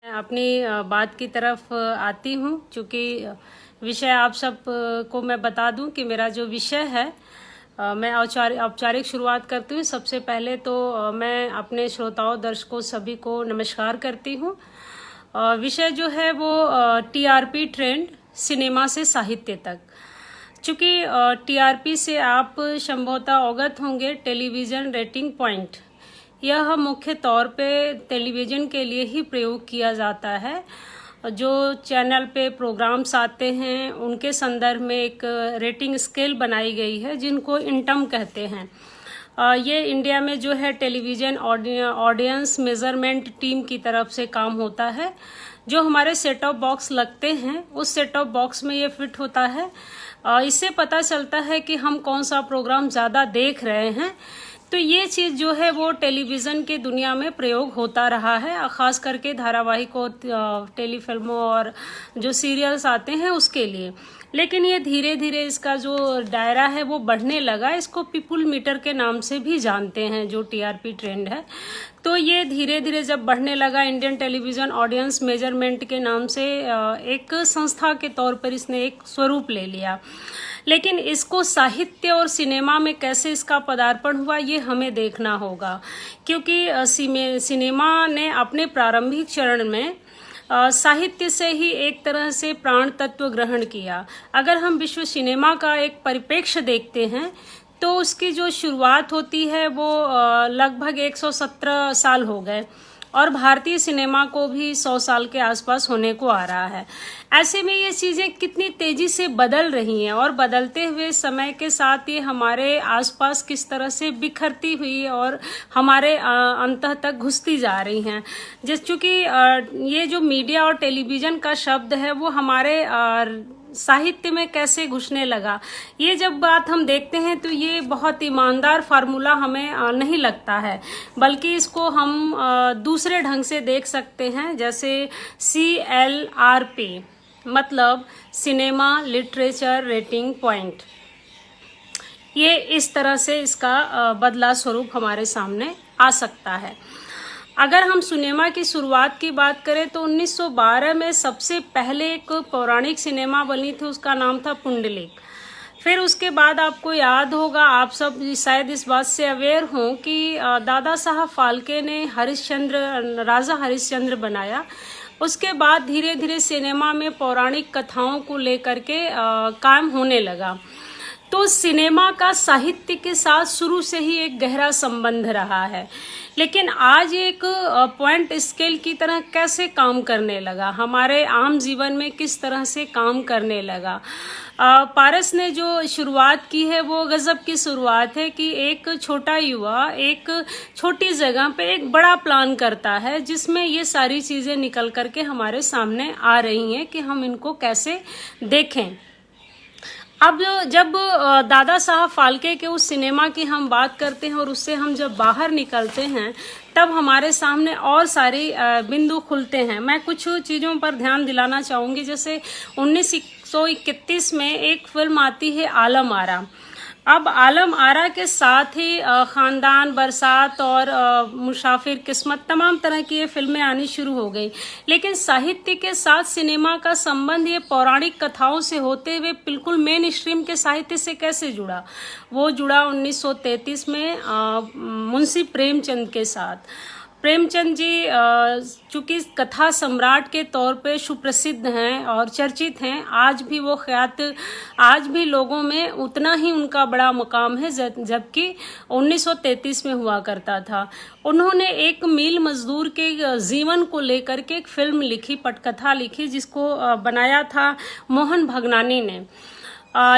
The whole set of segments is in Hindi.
मैं अपनी बात की तरफ आती हूँ। चूँकि विषय आप सब को मैं बता दूँ कि मेरा जो विषय है, मैं औपचारिक शुरुआत करती हूँ। सबसे पहले तो मैं अपने श्रोताओं, दर्शकों सभी को नमस्कार करती हूँ। विषय जो है वो टीआरपी ट्रेंड, सिनेमा से साहित्य तक। चूँकि टीआरपी से आप संभवतः अवगत होंगे, टेलीविज़न रेटिंग पॉइंट। यह मुख्य तौर पे टेलीविज़न के लिए ही प्रयोग किया जाता है। जो चैनल पे प्रोग्राम्स आते हैं उनके संदर्भ में एक रेटिंग स्केल बनाई गई है जिनको इंटम कहते हैं। ये इंडिया में जो है टेलीविज़न ऑडियंस मेजरमेंट टीम की तरफ से काम होता है। जो हमारे सेट टॉप बॉक्स लगते हैं उस सेट टॉप बॉक्स में ये फिट होता है। इससे पता चलता है कि हम कौन सा प्रोग्राम ज़्यादा देख रहे हैं। तो ये चीज़ जो है वो टेलीविज़न की दुनिया में प्रयोग होता रहा है, ख़ास करके धारावाहिकों, टेलीफिल्मों और जो सीरियल्स आते हैं उसके लिए। लेकिन ये धीरे धीरे इसका जो दायरा है वो बढ़ने लगा। इसको पीपुल मीटर के नाम से भी जानते हैं, जो टीआरपी ट्रेंड है। तो ये धीरे धीरे जब बढ़ने लगा, इंडियन टेलीविज़न ऑडियंस मेजरमेंट के नाम से एक संस्था के तौर पर इसने एक स्वरूप ले लिया। लेकिन इसको साहित्य और सिनेमा में कैसे इसका पदार्पण हुआ ये हमें देखना होगा, क्योंकि सिनेमा ने अपने प्रारंभिक चरण में साहित्य से ही एक तरह से प्राण तत्व ग्रहण किया। अगर हम विश्व सिनेमा का एक परिप्रेक्ष्य देखते हैं तो उसकी जो शुरुआत होती है वो लगभग 117 साल हो गए और भारतीय सिनेमा को भी 100 साल के आसपास होने को आ रहा है। ऐसे में ये चीज़ें कितनी तेज़ी से बदल रही हैं और बदलते हुए समय के साथ ये हमारे आसपास किस तरह से बिखरती हुई और हमारे अंतः तक घुसती जा रही हैं। जिस चूँकि ये जो मीडिया और टेलीविज़न का शब्द है वो हमारे साहित्य में कैसे घुसने लगा, ये जब बात हम देखते हैं तो ये बहुत ईमानदार फार्मूला हमें नहीं लगता है, बल्कि इसको हम दूसरे ढंग से देख सकते हैं। जैसे CLRP मतलब सिनेमा लिटरेचर रेटिंग पॉइंट। ये इस तरह से इसका बदला स्वरूप हमारे सामने आ सकता है। अगर हम सिनेमा की शुरुआत की बात करें तो 1912 में सबसे पहले एक पौराणिक सिनेमा बनी थी, उसका नाम था पुंडलिक। फिर उसके बाद आपको याद होगा, आप सब शायद इस बात से अवेयर हों कि दादा साहब फाल्के ने राजा हरिश्चंद्र बनाया। उसके बाद धीरे धीरे सिनेमा में पौराणिक कथाओं को लेकर के काम होने लगा। तो सिनेमा का साहित्य के साथ शुरू से ही एक गहरा संबंध रहा है, लेकिन आज एक पॉइंट स्केल की तरह कैसे काम करने लगा, हमारे आम जीवन में किस तरह से काम करने लगा। पारस ने जो शुरुआत की है वो गजब की शुरुआत है कि एक छोटा युवा एक छोटी जगह पे एक बड़ा प्लान करता है, जिसमें ये सारी चीज़ें निकल करके हमारे सामने आ रही हैं कि हम इनको कैसे देखें। अब जब दादा साहब फाल्के के उस सिनेमा की हम बात करते हैं और उससे हम जब बाहर निकलते हैं तब हमारे सामने और सारी बिंदु खुलते हैं। मैं कुछ चीज़ों पर ध्यान दिलाना चाहूँगी। जैसे 1931 में एक फिल्म आती है आलम आरा। अब आलम आरा के साथ ही ख़ानदान, बरसात और मुसाफिर, किस्मत, तमाम तरह की ये फिल्में आनी शुरू हो गई। लेकिन साहित्य के साथ सिनेमा का संबंध ये पौराणिक कथाओं से होते हुए बिल्कुल मेन स्ट्रीम के साहित्य से कैसे जुड़ा? वो जुड़ा 1933 में मुंशी प्रेमचंद के साथ। प्रेमचंद जी चूँकि कथा सम्राट के तौर पे सुप्रसिद्ध हैं और चर्चित हैं, आज भी वो ख्यात, आज भी लोगों में उतना ही उनका बड़ा मुकाम है जबकि 1933 में हुआ करता था। उन्होंने एक मील मजदूर के जीवन को लेकर के एक फिल्म लिखी, पटकथा लिखी, जिसको बनाया था मोहन भगनानी ने।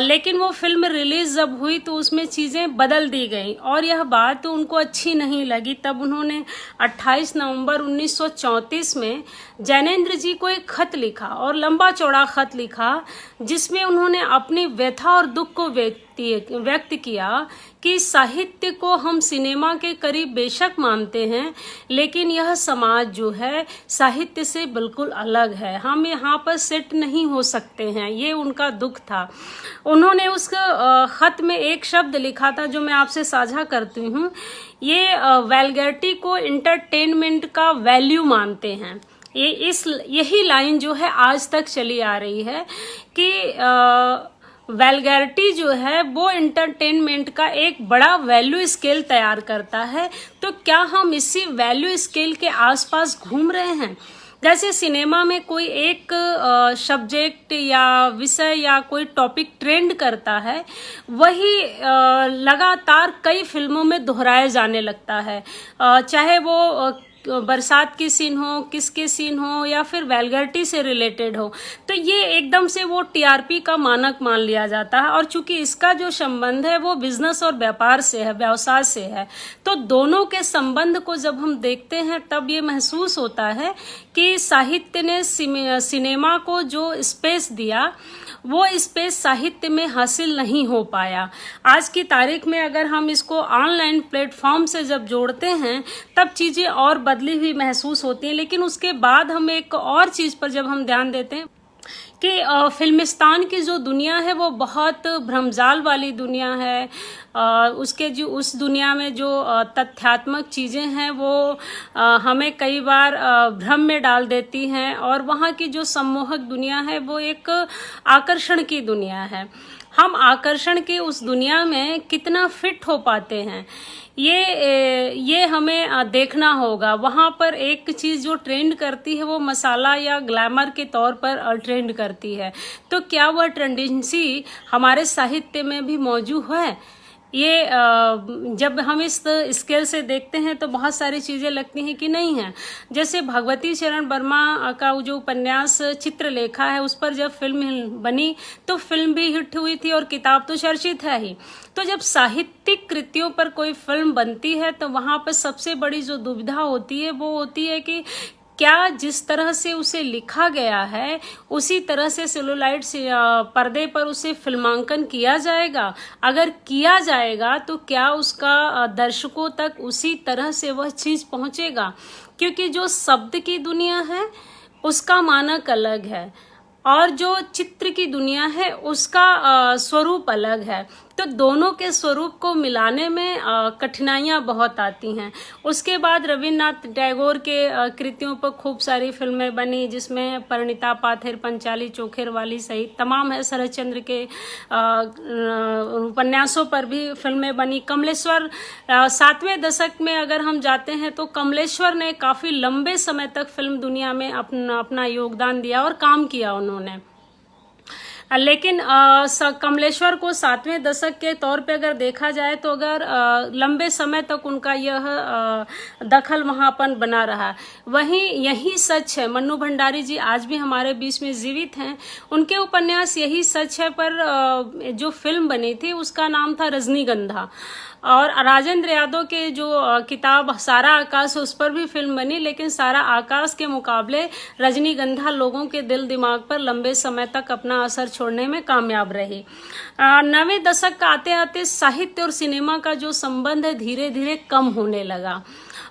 लेकिन वो फिल्म रिलीज जब हुई तो उसमें चीज़ें बदल दी गई और यह बात तो उनको अच्छी नहीं लगी। तब उन्होंने 28 नवंबर 1934 में जैनेन्द्र जी को एक खत लिखा और लंबा चौड़ा खत लिखा, जिसमें उन्होंने अपनी व्यथा और दुख को व्यक्त किया कि साहित्य को हम सिनेमा के करीब बेशक मानते हैं, लेकिन यह समाज जो है साहित्य से बिल्कुल अलग है, हम यहाँ पर सेट नहीं हो सकते हैं। ये उनका दुख था। उन्होंने उस खत में एक शब्द लिखा था जो मैं आपसे साझा करती हूँ। ये वैल्गैरिटी को इंटरटेनमेंट का वैल्यू मानते हैं। यही लाइन जो है आज तक चली आ रही है कि वैल्गैरिटी जो है वो एंटरटेनमेंट का एक बड़ा वैल्यू स्केल तैयार करता है। तो क्या हम इसी वैल्यू स्केल के आसपास घूम रहे हैं? जैसे सिनेमा में कोई एक सब्जेक्ट या विषय या कोई टॉपिक ट्रेंड करता है, वही लगातार कई फिल्मों में दोहराया जाने लगता है, चाहे वो बरसात की सीन हो, किसके सीन हो, या फिर वैल्गैरिटी से रिलेटेड हो। तो ये एकदम से वो टीआरपी का मानक मान लिया जाता है, और चूंकि इसका जो संबंध है वो बिजनेस और व्यापार से है, व्यवसाय से है, तो दोनों के संबंध को जब हम देखते हैं तब ये महसूस होता है कि साहित्य ने सिनेमा को जो स्पेस दिया वो स्पेस साहित्य में हासिल नहीं हो पाया। आज की तारीख में अगर हम इसको ऑनलाइन प्लेटफॉर्म से जब जोड़ते हैं तब चीजें और बदली हुई महसूस होती हैं। लेकिन उसके बाद हम एक और चीज पर जब हम ध्यान देते हैं कि फिल्मिस्तान की जो दुनिया है वो बहुत भ्रमजाल वाली दुनिया है, उसके जो उस दुनिया में जो तथ्यात्मक चीज़ें हैं वो हमें कई बार भ्रम में डाल देती हैं, और वहाँ की जो सम्मोहक दुनिया है वो एक आकर्षण की दुनिया है। हम आकर्षण की उस दुनिया में कितना फिट हो पाते हैं ये हमें देखना होगा। वहाँ पर एक चीज़ जो ट्रेंड करती है वो मसाला या ग्लैमर के तौर पर ट्रेंड करती है, तो क्या वह टेंडेंसी हमारे साहित्य में भी मौजूद है? ये जब हम इस स्केल से देखते हैं तो बहुत सारी चीज़ें लगती हैं कि नहीं है। जैसे भगवती चरण वर्मा का जो उपन्यास चित्रलेखा है उस पर जब फिल्म बनी तो फिल्म भी हिट हुई थी और किताब तो चर्चित है ही। तो जब साहित्यिक कृतियों पर कोई फिल्म बनती है तो वहाँ पर सबसे बड़ी जो दुविधा होती है वो होती है कि क्या जिस तरह से उसे लिखा गया है उसी तरह से सेलुलाइड पर्दे पर उसे फिल्मांकन किया जाएगा? अगर किया जाएगा तो क्या उसका दर्शकों तक उसी तरह से वह चीज पहुंचेगा? क्योंकि जो शब्द की दुनिया है उसका मानक अलग है और जो चित्र की दुनिया है उसका स्वरूप अलग है। तो दोनों के स्वरूप को मिलाने में कठिनाइयां बहुत आती हैं। उसके बाद रविन्द्रनाथ टैगोर के कृतियों पर खूब सारी फिल्में बनी, जिसमें परिणीता पाथेर, पंचाली चोखेर वाली सहित तमाम है। शरदचंद्र के उपन्यासों पर भी फिल्में बनी। कमलेश्वर 7वें दशक में अगर हम जाते हैं तो कमलेश्वर ने काफी लंबे समय तक फिल्म दुनिया में अपना योगदान दिया और काम किया उन्होंने। लेकिन कमलेश्वर को 7वें दशक के तौर पे अगर देखा जाए तो अगर लंबे समय तक उनका यह दखल वहांपन बना रहा। वहीं यही सच है, मन्नू भंडारी जी आज भी हमारे बीच में जीवित हैं, उनके उपन्यास यही सच है। पर जो फिल्म बनी थी उसका नाम था रजनीगंधा, और राजेंद्र यादव के जो किताब सारा आकाश उस पर भी फिल्म बनी, लेकिन सारा आकाश के मुकाबले रजनीगंधा लोगों के दिल दिमाग पर लंबे समय तक अपना असर छोड़ने में कामयाब रही। 9वें दशक का आते आते साहित्य और सिनेमा का जो संबंध है धीरे धीरे कम होने लगा,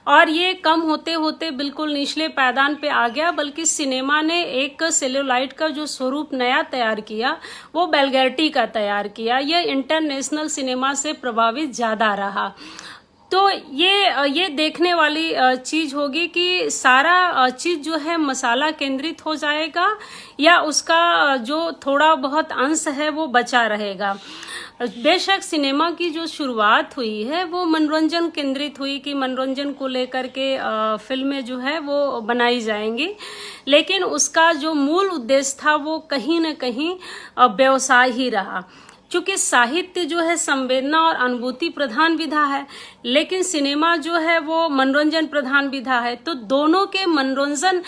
और ये कम होते होते बिल्कुल निचले पायदान पे आ गया। बल्कि सिनेमा ने एक सेल्यूलाइड का जो स्वरूप नया तैयार किया वो वैल्गैरिटी का तैयार किया। यह इंटरनेशनल सिनेमा से प्रभावित ज्यादा रहा। तो ये देखने वाली चीज होगी कि सारा चीज जो है मसाला केंद्रित हो जाएगा या उसका जो थोड़ा बहुत अंश है वो बचा रहेगा। बेशक सिनेमा की जो शुरुआत हुई है वो मनोरंजन केंद्रित हुई कि मनोरंजन को लेकर के फिल्में जो है वो बनाई जाएंगी, लेकिन उसका जो मूल उद्देश्य था वो कहीं न कहीं व्यवसाय ही रहा। क्योंकि साहित्य जो है संवेदना और अनुभूति प्रधान विधा है, लेकिन सिनेमा जो है वो मनोरंजन प्रधान विधा है। तो दोनों के मनोरंजन,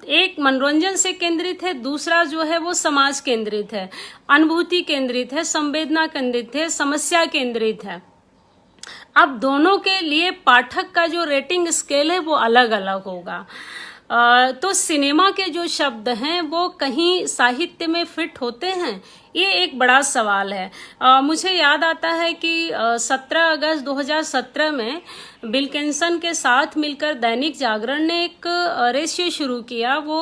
एक मनोरंजन से केंद्रित है, दूसरा जो है वो समाज केंद्रित है, अनुभूति केंद्रित है, संवेदना केंद्रित है, समस्या केंद्रित है। अब दोनों के लिए पाठक का जो रेटिंग स्केल है वो अलग अलग होगा। तो सिनेमा के जो शब्द हैं वो कहीं साहित्य में फिट होते हैं, ये एक बड़ा सवाल है। मुझे याद आता है कि 17 अगस्त 2017 में विल्किंसन के साथ मिलकर दैनिक जागरण ने एक रेशियो शुरू किया। वो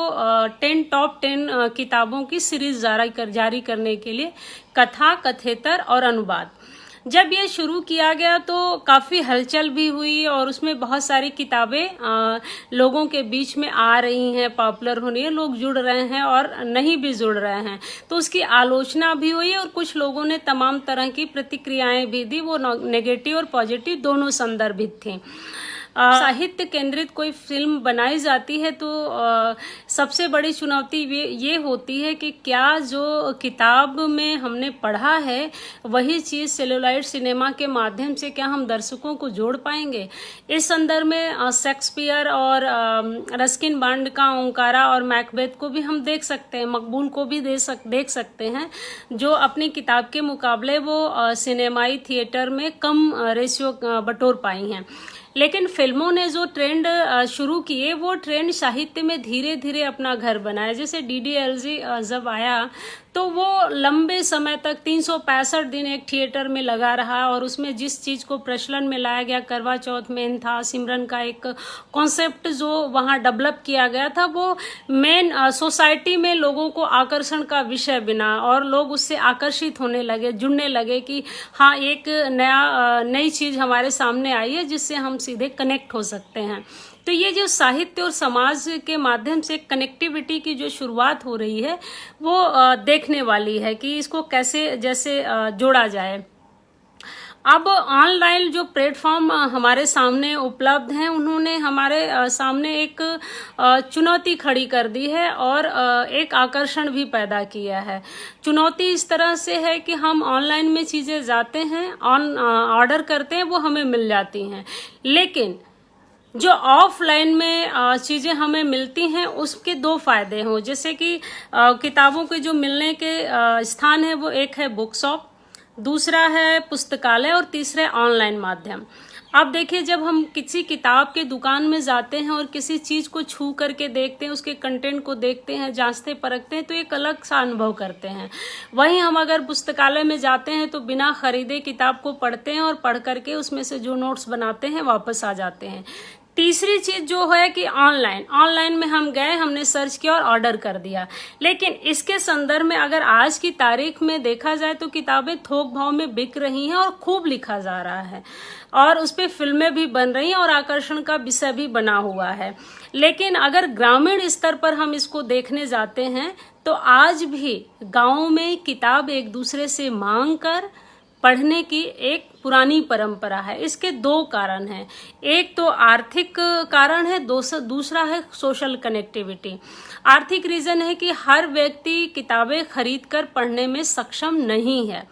10 टॉप 10 किताबों की सीरीज जारी करने के लिए, कथा, कथेतर और अनुवाद। जब ये शुरू किया गया तो काफ़ी हलचल भी हुई और उसमें बहुत सारी किताबें लोगों के बीच में आ रही हैं, पॉपुलर हो रही है, लोग जुड़ रहे हैं और नहीं भी जुड़ रहे हैं, तो उसकी आलोचना भी हुई और कुछ लोगों ने तमाम तरह की प्रतिक्रियाएं भी दी। वो नेगेटिव और पॉजिटिव दोनों संदर्भित थी। साहित्य केंद्रित कोई फिल्म बनाई जाती है तो सबसे बड़ी चुनौती ये होती है कि क्या जो किताब में हमने पढ़ा है वही चीज़ सेलुलॉइड सिनेमा के माध्यम से क्या हम दर्शकों को जोड़ पाएंगे। इस संदर्भ में शेक्सपियर और रस्किन बॉन्ड का ओंकारा और मैकबेथ को भी हम देख सकते हैं, मकबूल को भी देख सकते हैं, जो अपनी किताब के मुकाबले वो सिनेमाई थिएटर में कम रेशियो बटोर पाई हैं। लेकिन फिल्मों ने जो ट्रेंड शुरू किए वो ट्रेंड साहित्य में धीरे धीरे अपना घर बनाया। जैसे डीडीएलजे जब आया तो वो लंबे समय तक 365 दिन एक थिएटर में लगा रहा और उसमें जिस चीज़ को प्रचलन में लाया गया, करवा चौथ मेन था, सिमरन का एक कॉन्सेप्ट जो वहाँ डेवलप किया गया था, वो मेन सोसाइटी में लोगों को आकर्षण का विषय बना और लोग उससे आकर्षित होने लगे, जुड़ने लगे कि हाँ एक नई चीज़ हमारे सामने आई है जिससे हम सीधे कनेक्ट हो सकते हैं। तो ये जो साहित्य और समाज के माध्यम से कनेक्टिविटी की जो शुरुआत हो रही है वो देखने वाली है कि इसको कैसे जैसे जोड़ा जाए। अब ऑनलाइन जो प्लेटफॉर्म हमारे सामने उपलब्ध हैं उन्होंने हमारे सामने एक चुनौती खड़ी कर दी है और एक आकर्षण भी पैदा किया है। चुनौती इस तरह से है कि हम ऑनलाइन में चीज़ें जाते हैं, ऑर्डर करते हैं, वो हमें मिल जाती हैं, लेकिन जो ऑफलाइन में चीज़ें हमें मिलती हैं उसके दो फायदे हों। जैसे कि किताबों के जो मिलने के स्थान है वो एक है बुक शॉप, दूसरा है पुस्तकालय और तीसरा ऑनलाइन माध्यम। अब देखिए, जब हम किसी किताब के दुकान में जाते हैं और किसी चीज़ को छू करके देखते हैं, उसके कंटेंट को देखते हैं, जांचते परखते हैं, तो एक अलग सा अनुभव करते हैं। वहीं हम अगर पुस्तकालय में जाते हैं तो बिना खरीदे किताब को पढ़ते हैं और पढ़ करके उसमें से जो नोट्स बनाते हैं वापस आ जाते हैं। तीसरी चीज जो है कि ऑनलाइन में हम गए, हमने सर्च किया और ऑर्डर कर दिया। लेकिन इसके संदर्भ में अगर आज की तारीख में देखा जाए तो किताबें थोक भाव में बिक रही हैं और खूब लिखा जा रहा है और उस पर फिल्में भी बन रही हैं और आकर्षण का विषय भी बना हुआ है। लेकिन अगर ग्रामीण स्तर पर हम इसको देखने जाते हैं तो आज भी गाँव में किताब एक दूसरे से मांग कर पढ़ने की एक पुरानी परंपरा है। इसके दो कारण हैं, एक तो आर्थिक कारण है, दूसरा है सोशल कनेक्टिविटी। आर्थिक रीजन है कि हर व्यक्ति किताबें खरीद कर पढ़ने में सक्षम नहीं है,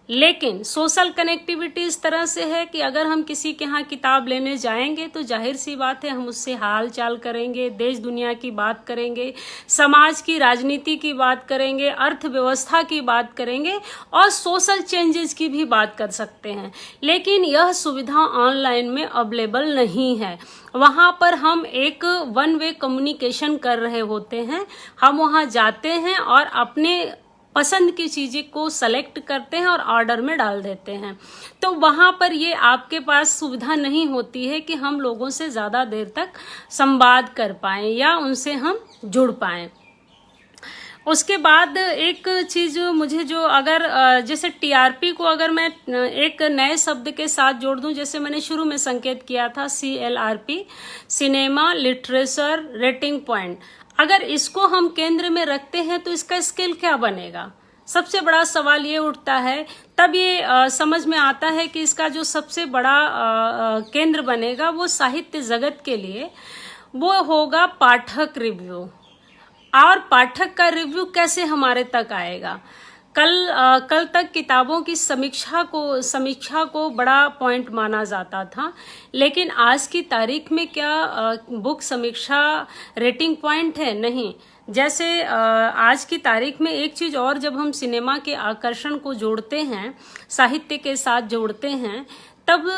लेकिन सोशल कनेक्टिविटी इस तरह से है कि अगर हम किसी के यहाँ किताब लेने जाएंगे तो जाहिर सी बात है हम उससे हाल चाल करेंगे, देश दुनिया की बात करेंगे, समाज की राजनीति की बात करेंगे, अर्थव्यवस्था की बात करेंगे और सोशल चेंजेस की भी बात कर सकते हैं। लेकिन यह सुविधा ऑनलाइन में अवेलेबल नहीं है। वहाँ पर हम एक वन वे कम्युनिकेशन कर रहे होते हैं, हम वहाँ जाते हैं और अपने पसंद की चीज़ें को सेलेक्ट करते हैं और ऑर्डर में डाल देते हैं। तो वहाँ पर ये आपके पास सुविधा नहीं होती है कि हम लोगों से ज़्यादा देर तक संवाद कर पाएं या उनसे हम जुड़ पाएं। उसके बाद एक चीज़ मुझे जो अगर जैसे टीआरपी को अगर मैं एक नए शब्द के साथ जोड़ दूं, जैसे मैंने शुरू में संकेत किया था CLRP, cinema literature rating point, अगर इसको हम केंद्र में रखते हैं तो इसका स्केल क्या बनेगा? सबसे बड़ा सवाल ये उठता है, तब ये समझ में आता है कि इसका जो सबसे बड़ा केंद्र बनेगा वो साहित्य जगत के लिए वो होगा पाठक रिव्यू। और पाठक का रिव्यू कैसे हमारे तक आएगा? कल तक किताबों की समीक्षा को बड़ा पॉइंट माना जाता था, लेकिन आज की तारीख में क्या बुक समीक्षा रेटिंग पॉइंट है? नहीं। जैसे आज की तारीख में एक चीज और, जब हम सिनेमा के आकर्षण को जोड़ते हैं, साहित्य के साथ जोड़ते हैं, तब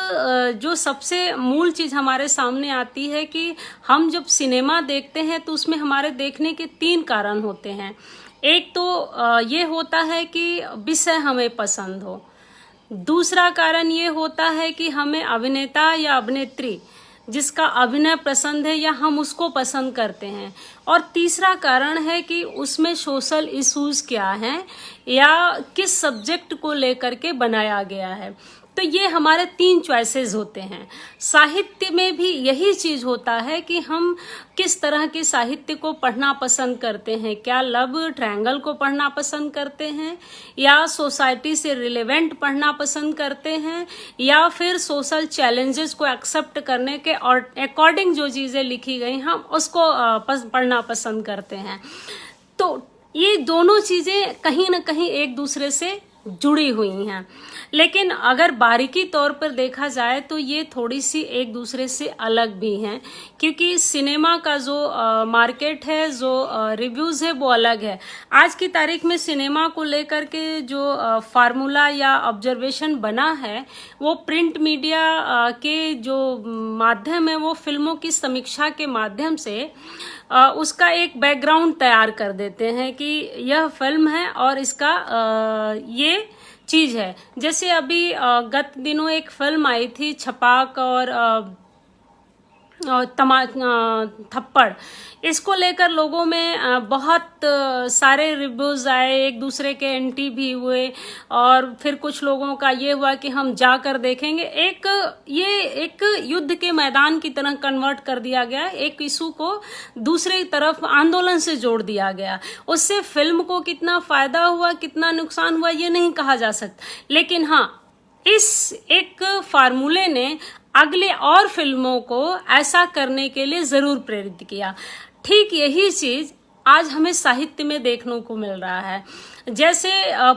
जो सबसे मूल चीज हमारे सामने आती है कि हम जब सिनेमा देखते हैं तो उसमें हमारे देखने के 3 कारण होते हैं। एक तो ये होता है कि विषय हमें पसंद हो, दूसरा कारण ये होता है कि हमें अभिनेता या अभिनेत्री जिसका अभिनय पसंद है या हम उसको पसंद करते हैं, और तीसरा कारण है कि उसमें सोशल इश्यूज क्या हैं या किस सब्जेक्ट को लेकर के बनाया गया है। तो ये हमारे 3 चॉइसेस होते हैं। साहित्य में भी यही चीज होता है कि हम किस तरह के साहित्य को पढ़ना पसंद करते हैं। क्या लव ट्रायंगल को पढ़ना पसंद करते हैं, या सोसाइटी से रिलेवेंट पढ़ना पसंद करते हैं, या फिर सोशल चैलेंजेस को एक्सेप्ट करने के और अकॉर्डिंग जो चीजें लिखी गई हम उसको पढ़ना पसंद करते हैं। तो ये दोनों चीजें कहीं ना कहीं एक दूसरे से जुड़ी हुई हैं, लेकिन अगर बारीकी तौर पर देखा जाए तो ये थोड़ी सी एक दूसरे से अलग भी हैं, क्योंकि सिनेमा का जो मार्केट है, जो रिव्यूज है, वो अलग है। आज की तारीख में सिनेमा को लेकर के जो फार्मूला या ऑब्जर्वेशन बना है, वो प्रिंट मीडिया के जो माध्यम है, वो फिल्मों की समीक्षा के माध्यम से उसका एक बैकग्राउंड तैयार कर देते हैं कि यह फिल्म है और इसका ये चीज है। जैसे अभी गत दिनों एक फिल्म आई थी छपाक और थप्पड़, इसको लेकर लोगों में बहुत सारे रिव्यूज आए, एक दूसरे के एंटी भी हुए, और फिर कुछ लोगों का ये हुआ कि हम जाकर देखेंगे। ये एक युद्ध के मैदान की तरह कन्वर्ट कर दिया गया, एक इशू को दूसरे तरफ आंदोलन से जोड़ दिया गया। उससे फिल्म को कितना फायदा हुआ, कितना नुकसान हुआ, ये नहीं कहा जा सकता, लेकिन हाँ, इस एक फार्मूले ने अगले और फिल्मों को ऐसा करने के लिए जरूर प्रेरित किया। ठीक यही चीज आज हमें साहित्य में देखने को मिल रहा है। जैसे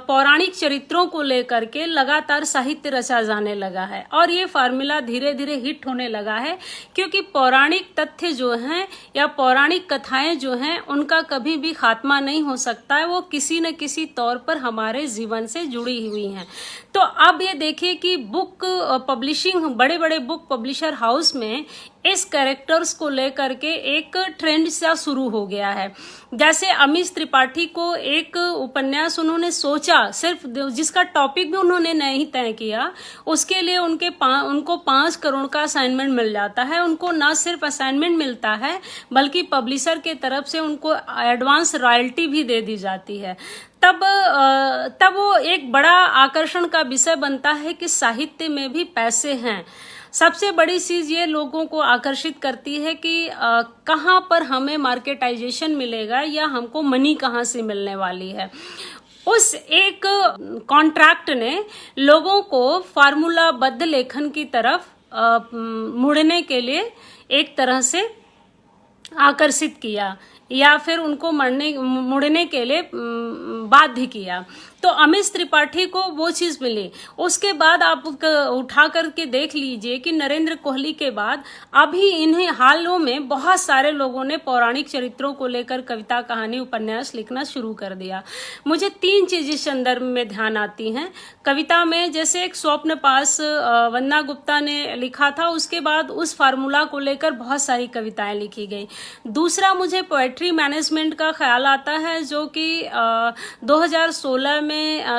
पौराणिक चरित्रों को लेकर के लगातार साहित्य रचा जाने लगा है, और ये फार्मूला धीरे धीरे हिट होने लगा है, क्योंकि पौराणिक तथ्य जो हैं या पौराणिक कथाएं जो हैं, उनका कभी भी खात्मा नहीं हो सकता है, वो किसी न किसी तौर पर हमारे जीवन से जुड़ी हुई हैं। तो अब ये देखिए कि बुक पब्लिशिंग, बड़े बड़े बुक पब्लिशर हाउस में इस कैरेक्टर्स को लेकर के एक ट्रेंड सा शुरू हो गया है। जैसे अमीश त्रिपाठी को एक उपन्यास उन्होंने सोचा, सिर्फ जिसका टॉपिक भी उन्होंने नहीं तय किया, उसके लिए उनको 5 करोड़ का असाइनमेंट मिल जाता है। उनको ना सिर्फ असाइनमेंट मिलता है, बल्कि पब्लिशर के तरफ से उनको एडवांस रॉयल्टी भी दे दी जाती है। तब वो एक बड़ा आकर्षण का विषय बनता है कि साहित्य में भी पैसे हैं। सबसे बड़ी चीज ये लोगों को आकर्षित करती है कि कहाँ पर हमें मार्केटाइजेशन मिलेगा, या हमको मनी कहाँ से मिलने वाली है। उस एक कॉन्ट्रैक्ट ने लोगों को फार्मूलाबद्ध लेखन की तरफ मुड़ने के लिए एक तरह से आकर्षित किया, या फिर उनको मुड़ने के लिए बाध्य किया। तो अमीश त्रिपाठी को वो चीज मिली। उसके बाद आप उठा करके देख लीजिए कि नरेंद्र कोहली के बाद अभी इन्हें हालों में बहुत सारे लोगों ने पौराणिक चरित्रों को लेकर कविता, कहानी, उपन्यास लिखना शुरू कर दिया। मुझे 3 चीजें इस संदर्भ में ध्यान आती हैं। कविता में जैसे एक स्वप्न पास वंदना गुप्ता ने लिखा था, उसके बाद उस फार्मूला को लेकर बहुत सारी कविताएं लिखी गई। दूसरा, मुझे पोएट्री मैनेजमेंट का ख्याल आता है, जो कि 2016 में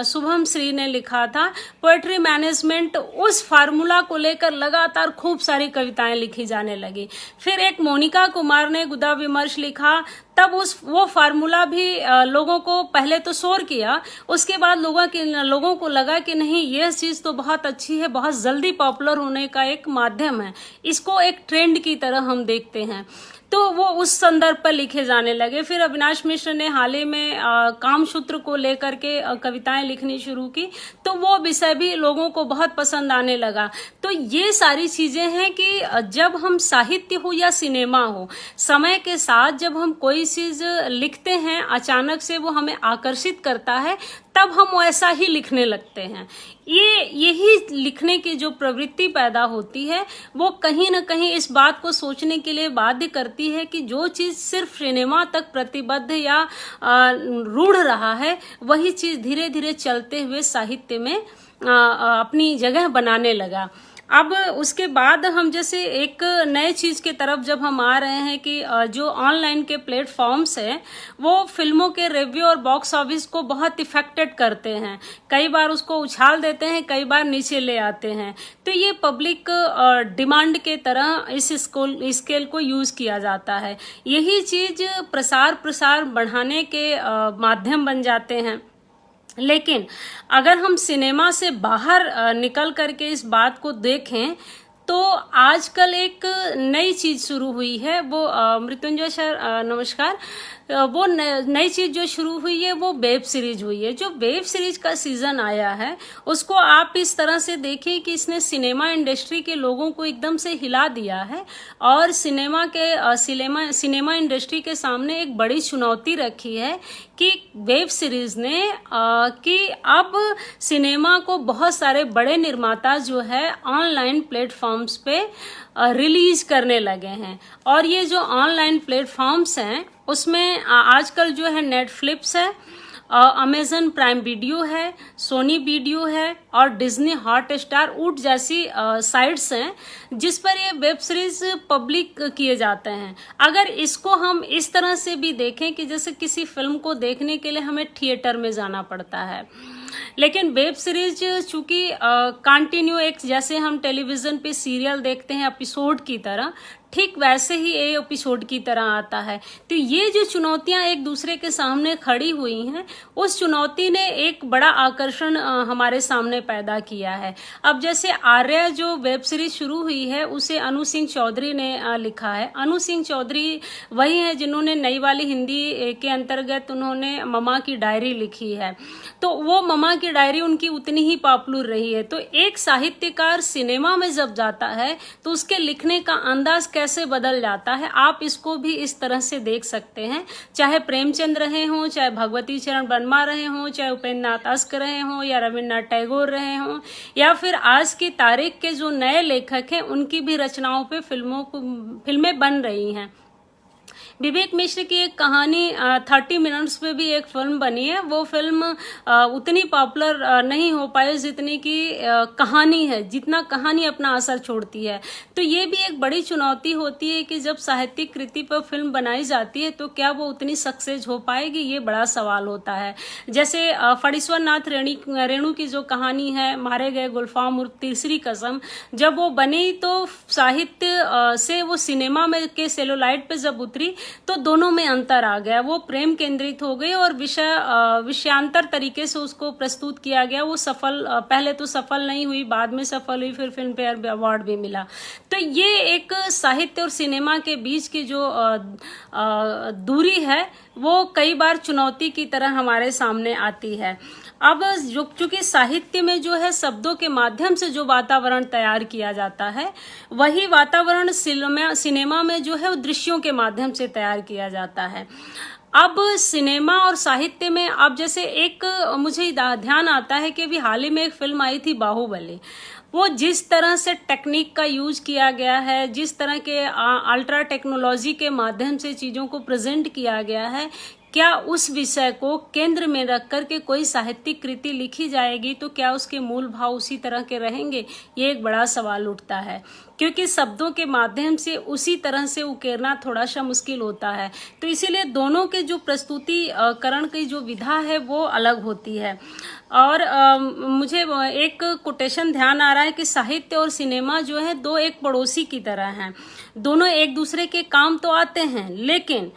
शुभम श्री ने लिखा था। पोएट्री मैनेजमेंट, उस फार्मूला को लेकर लगातार खूब सारी कविताएं लिखी जाने लगी। फिर एक मोनिका कुमार ने गुदा विमर्श लिखा, तब वो फार्मूला भी लोगों को पहले तो शोर किया, उसके बाद लोगों को लगा कि नहीं, यह चीज तो बहुत अच्छी है, बहुत जल्दी पॉपुलर होने का एक माध्यम है, इसको एक ट्रेंड की तरह हम देखते हैं, तो वो उस संदर्भ पर लिखे जाने लगे। फिर अविनाश मिश्र ने हाल ही में कामसूत्र को लेकर के कविताएं लिखनी शुरू की, तो वो विषय भी लोगों को बहुत पसंद आने लगा। तो ये सारी चीजें हैं कि जब हम साहित्य हो या सिनेमा हो, समय के साथ जब हम कोई चीज लिखते हैं, अचानक से वो हमें आकर्षित करता है, तब हम वैसा ही लिखने लगते हैं। यही लिखने की जो प्रवृत्ति पैदा होती है, वो कहीं न कहीं इस बात को सोचने के लिए बाध्य करती है कि जो चीज सिर्फ सिनेमा तक प्रतिबद्ध या रूढ़ रहा है, वही चीज धीरे धीरे चलते हुए साहित्य में अपनी जगह बनाने लगा। अब उसके बाद हम जैसे एक नए चीज के तरफ जब हम आ रहे हैं कि जो ऑनलाइन के प्लेटफॉर्म्स हैं, वो फिल्मों के रिव्यू और बॉक्स ऑफिस को बहुत इफेक्टेड करते हैं। कई बार उसको उछाल देते हैं, कई बार नीचे ले आते हैं। तो ये पब्लिक डिमांड के तरह इस स्केल को यूज किया जाता है। यही चीज प्रसार बढ़ाने के माध्यम बन जाते हैं। लेकिन अगर हम सिनेमा से बाहर निकल करके इस बात को देखें तो आजकल एक नई चीज शुरू हुई है। वो मृत्युंजय सर नमस्कार। वो नई चीज जो शुरू हुई है वो वेब सीरीज हुई है। जो वेब सीरीज का सीजन आया है उसको आप इस तरह से देखिए कि इसने सिनेमा इंडस्ट्री के लोगों को एकदम से हिला दिया है और सिनेमा इंडस्ट्री के सामने एक बड़ी चुनौती रखी है कि वेब सीरीज ने कि अब सिनेमा को बहुत सारे बड़े निर्माता जो है ऑनलाइन प्लेटफॉर्म्स पे रिलीज करने लगे हैं। और ये जो ऑनलाइन प्लेटफॉर्म्स हैं उसमें आजकल जो है नेटफ्लिक्स है, अमेजन प्राइम वीडियो है, सोनी वीडियो है और डिज्नी हॉटस्टार ऊट जैसी साइट्स हैं जिस पर ये वेब सीरीज पब्लिक किए जाते हैं। अगर इसको हम इस तरह से भी देखें कि जैसे किसी फिल्म को देखने के लिए हमें थिएटर में जाना पड़ता है, लेकिन वेब सीरीज चूंकि कंटिन्यू एक जैसे हम टेलीविजन पे सीरियल देखते हैं एपिसोड की तरह, ठीक वैसे ही ये एपिसोड की तरह आता है। तो ये जो चुनौतियां एक दूसरे के सामने खड़ी हुई हैं उस चुनौती ने एक बड़ा आकर्षण हमारे सामने पैदा किया है। अब जैसे आर्या जो वेब सीरीज शुरू हुई है उसे अनु सिंह चौधरी ने लिखा है। अनु सिंह चौधरी वही है जिन्होंने नई वाली हिंदी के अंतर्गत उन्होंने ममा की डायरी लिखी है। तो वो ममा की डायरी उनकी उतनी ही पॉपुलर रही है। तो एक साहित्यकार सिनेमा में जब जाता है तो उसके लिखने का अंदाज कैसे बदल जाता है, आप इसको भी इस तरह से देख सकते हैं। चाहे प्रेमचंद रहे हों, चाहे भगवती चरण वर्मा रहे हों, चाहे उपेंद्र नाथ अश्क रहे हों या रविन्द्रनाथ टैगोर रहे हों या फिर आज की तारीख के जो नए लेखक हैं उनकी भी रचनाओं पे फिल्में बन रही हैं। विवेक मिश्र की एक कहानी 30 मिनट्स पे भी एक फिल्म बनी है। वो फिल्म उतनी पॉपुलर नहीं हो पाई जितनी की कहानी है, जितना कहानी अपना असर छोड़ती है। तो ये भी एक बड़ी चुनौती होती है कि जब साहित्यिक कृति पर फिल्म बनाई जाती है तो क्या वो उतनी सक्सेस हो पाएगी, ये बड़ा सवाल होता है। जैसे फणीश्वर नाथ रेणु की जो कहानी है मारे गए गुलफाम उर्फ तीसरी कसम, जब वो बनी तो साहित्य से वो सिनेमा में के सेलुलाइट पे जब उतरी तो दोनों में अंतर आ गया। वो प्रेम केंद्रित हो गई और विषयांतर तरीके से उसको प्रस्तुत किया गया। वो पहले तो सफल नहीं हुई, बाद में सफल हुई, फिर फिल्म फेयर अवार्ड भी मिला। तो ये एक साहित्य और सिनेमा के बीच की जो दूरी है वो कई बार चुनौती की तरह हमारे सामने आती है। अब चूंकि साहित्य में जो है शब्दों के माध्यम से जो वातावरण तैयार किया जाता है वही वातावरण सिनेमा में जो है वो दृश्यों के माध्यम से तैयार किया जाता है। अब सिनेमा और साहित्य में अब जैसे एक मुझे ध्यान आता है कि अभी हाल ही में एक फिल्म आई थी बाहुबली। वो जिस तरह से टेक्निक का यूज किया गया है, जिस तरह के अल्ट्रा टेक्नोलॉजी के माध्यम से चीजों को प्रेजेंट किया गया है, क्या उस विषय को केंद्र में रख कर के कोई साहित्यिक कृति लिखी जाएगी तो क्या उसके मूल भाव उसी तरह के रहेंगे, ये एक बड़ा सवाल उठता है। क्योंकि शब्दों के माध्यम से उसी तरह से उकेरना थोड़ा सा मुश्किल होता है। तो इसीलिए दोनों के जो प्रस्तुतिकरण की जो विधा है वो अलग होती है। और मुझे एक कोटेशन ध्यान आ रहा है कि साहित्य और सिनेमा जो है दो एक पड़ोसी की तरह हैं। दोनों एक दूसरे के काम तो आते हैं, लेकिन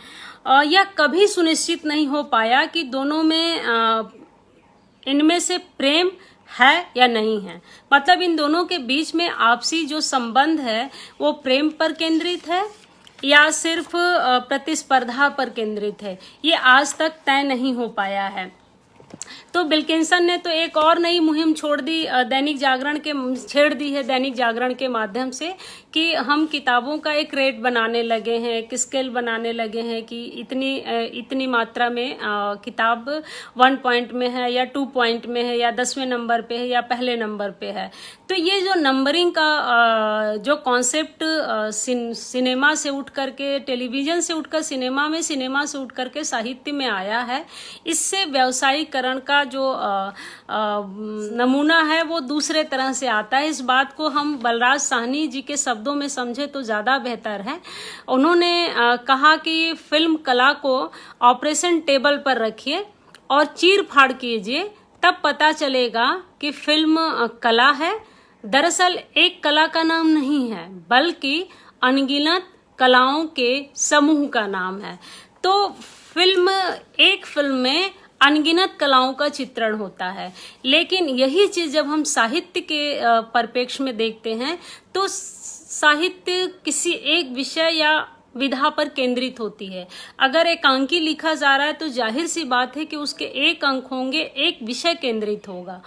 यह कभी सुनिश्चित नहीं हो पाया कि दोनों में इनमें से प्रेम है या नहीं है। मतलब इन दोनों के बीच में आपसी जो संबंध है वो प्रेम पर केंद्रित है या सिर्फ प्रतिस्पर्धा पर केंद्रित है, ये आज तक तय नहीं हो पाया है। तो विल्किंसन ने तो एक और नई मुहिम छेड़ दी है दैनिक जागरण के माध्यम से कि हम किताबों का एक रेट बनाने लगे हैं, एक स्केल बनाने लगे हैं कि इतनी मात्रा में किताब 1 पॉइंट में है या 2 पॉइंट में है या 10वें नंबर पे है या पहले नंबर पे है। तो ये जो नंबरिंग का जो कॉन्सेप्ट सिनेमा से उठ करके, टेलीविजन से उठकर सिनेमा में, सिनेमा से उठ करके साहित्य में आया है, इससे व्यावसायीकरण का जो नमूना है वो दूसरे तरह से आता है। इस बात को हम बलराज साहनी जी के शब्दों में समझे तो ज्यादा बेहतर है। उन्होंने कहा कि फिल्म कला को ऑपरेशन टेबल पर रखिए और चीर फाड़ कीजिए, तब पता चलेगा कि फिल्म कला है। दरअसल एक कला का नाम नहीं है बल्कि अनगिनत कलाओं के समूह का नाम है। तो एक फिल्म में अनगिनत कलाओं का चित्रण होता है। लेकिन यही चीज जब हम साहित्य के परिप्रेक्ष्य में देखते हैं तो साहित्य किसी एक विषय या विधा पर केंद्रित होती है। अगर एकांकी लिखा जा रहा है तो जाहिर सी बात है कि उसके एक अंक होंगे, एक विषय केंद्रित होगा।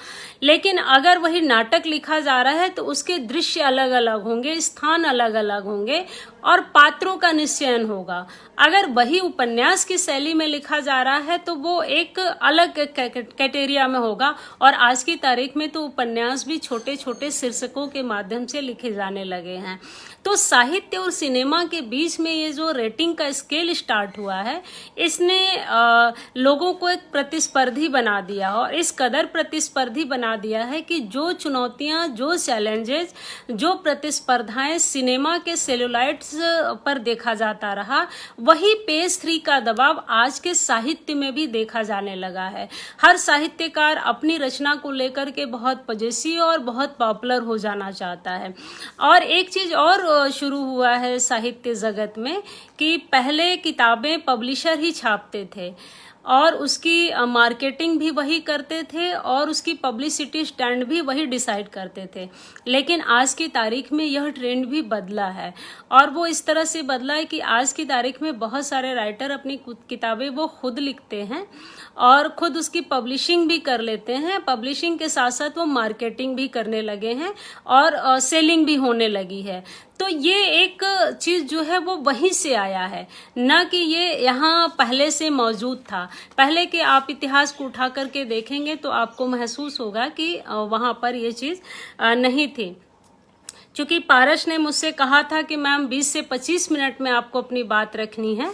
लेकिन अगर वही नाटक लिखा जा रहा है तो उसके दृश्य अलग अलग होंगे, स्थान अलग अलग होंगे और पात्रों का निश्चयन होगा। अगर वही उपन्यास की शैली में लिखा जा रहा है तो वो एक अलग कैटेरिया में होगा। और आज की तारीख में तो उपन्यास भी छोटे छोटे शीर्षकों के माध्यम से लिखे जाने लगे हैं। तो साहित्य और सिनेमा के बीच में ये जो रेटिंग का स्केल स्टार्ट हुआ है, इसने लोगों को एक प्रतिस्पर्धी बना दिया और इस कदर प्रतिस्पर्धी बना दिया है कि जो चुनौतियां, जो चैलेंजेस, जो प्रतिस्पर्धाएं सिनेमा के सेलुलाइट्स पर देखा जाता रहा, वही पेज 3 का दबाव आज के साहित्य में भी देखा जाने लगा है। हर साहित्यकार अपनी रचना को लेकर के बहुत पजेसिव और बहुत पॉपुलर हो जाना चाहता है। और एक चीज और शुरू हुआ है साहित्य जगत में कि पहले किताबें पब्लिशर ही छापते थे और उसकी मार्केटिंग भी वही करते थे और उसकी पब्लिसिटी स्टैंड भी वही डिसाइड करते थे। लेकिन आज की तारीख में यह ट्रेंड भी बदला है और वो इस तरह से बदला है कि आज की तारीख में बहुत सारे राइटर अपनी किताबें वो खुद लिखते हैं और खुद उसकी पब्लिशिंग भी कर लेते हैं। पब्लिशिंग के साथ साथ वो मार्केटिंग भी करने लगे हैं और सेलिंग भी होने लगी है। तो ये एक चीज जो है वो वहीं से आया है, न कि ये यहाँ पहले से मौजूद था। पहले के आप इतिहास को उठा करके देखेंगे तो आपको महसूस होगा कि वहां पर ये चीज नहीं थी। चूंकि पारस ने मुझसे कहा था कि मैम 20 से 25 मिनट में आपको अपनी बात रखनी है,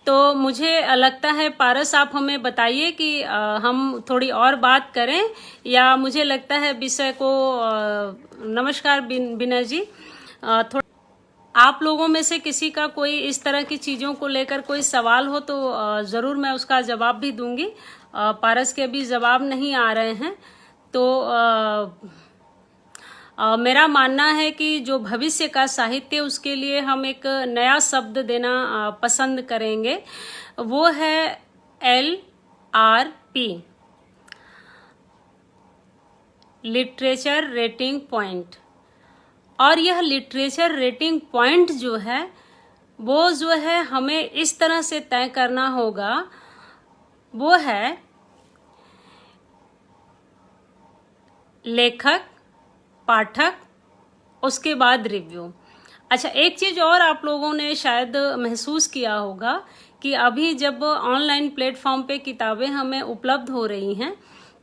तो मुझे लगता है पारस आप हमें बताइए कि हम थोड़ी और बात करें या मुझे लगता है विषय को नमस्कार बिना जी, थोड़ा आप लोगों में से किसी का कोई इस तरह की चीजों को लेकर कोई सवाल हो तो जरूर मैं उसका जवाब भी दूंगी। पारस के अभी जवाब नहीं आ रहे हैं तो मेरा मानना है कि जो भविष्य का साहित्य उसके लिए हम एक नया शब्द देना पसंद करेंगे, वो है LRP, लिटरेचर रेटिंग पॉइंट। और यह लिटरेचर रेटिंग पॉइंट जो है वो जो है हमें इस तरह से तय करना होगा, वो है लेखक, पाठक, उसके बाद रिव्यू। अच्छा, एक चीज और आप लोगों ने शायद महसूस किया होगा कि अभी जब ऑनलाइन प्लेटफॉर्म पे किताबें हमें उपलब्ध हो रही हैं